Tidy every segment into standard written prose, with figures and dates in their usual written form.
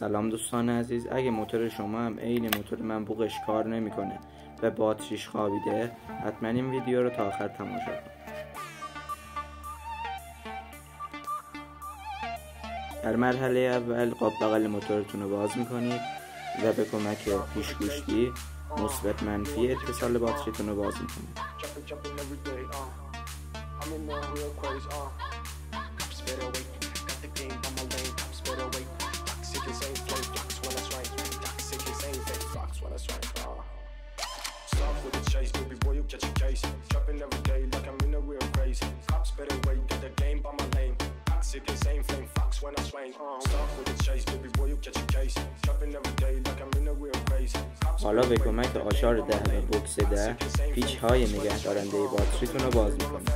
سلام دوستان عزیز، اگه موتور شما هم عین موتور من بوقش کار نمیکنه و باتریش خوابیده، حتما این ویدیو رو تا آخر تماشا کنید. در مرحله اول قاب بغل موتورتون رو باز میکنید و به کمک پیشگوشتی مثبت منفی اتصال باتریتون رو باز میکنید. حالا به کمک آچار 10 و بوکس 10 پیچ های نگهدارنده باتریتون رو باز میکنید.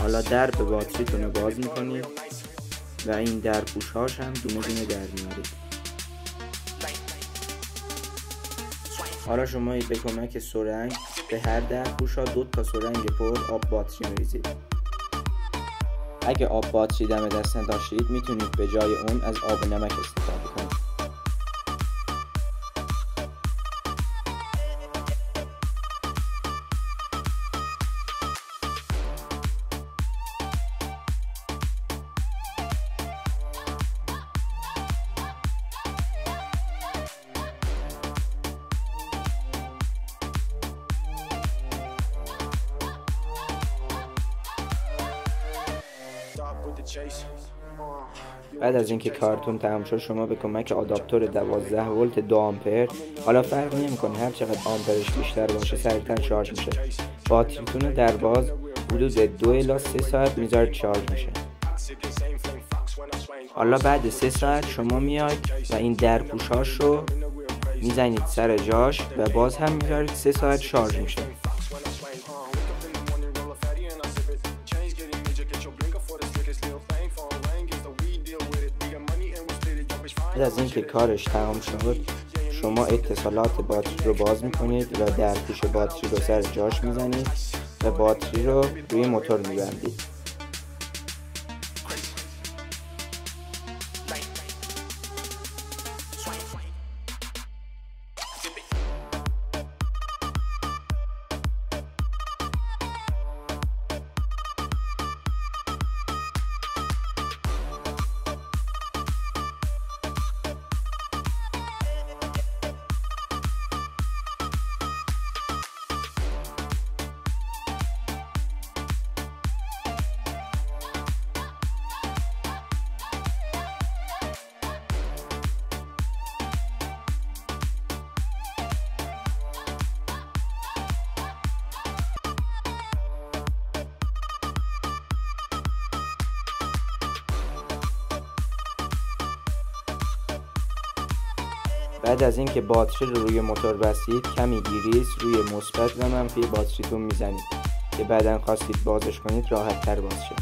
حالا درب باتریتون رو باز میکنید و این درپوش‌هاش هم دونه دونه در میارید. حالا شما به کمک سرنگ به هر درپوش‌ها 2 تا سرنگ پر آب باتری میریزید. اگه آب باتری دم دست نداشتید میتونید به جای اون از آب نمک استفاده کنید. بعد از اینکه کارتون تمام شد، شما به کمک آداپتور 12 ولت 2 آمپر، حالا فرق نمیکنه هر چقدر آمپرش بیشتر باشه سریعتر شارژ میشه. باتریتون در باز حدود 2 الی 3 ساعت میذارید شارژ میشه. حالا بعد 3 ساعت شما میاید و این درپوش‌هاش رو میزنید سر جاش و باز هم میذارید 3 ساعت شارژ میشه. بعد از اینکه کارش تمام شد، شما اتصالات باتری رو باز میکنید و درپوش باتری رو سر جاش میزنید و باتری رو روی موتور میبندید. بعد از اینکه باتری رو روی موتور بستید، کمی گریس روی مثبت و منفی باتریتون میزنید که بعداً خواستید بازش کنید راحت تر باز شه.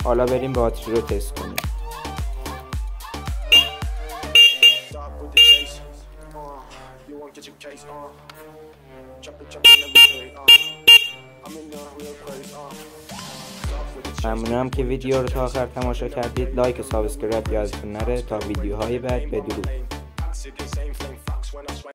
حالا بریم باتری رو تست کنیم. ممنونم که ویدیو رو تا آخر تماشا کردید. لایک و سابسکرایب یادتون نره. تا ویدیوهای بعد، بدرود.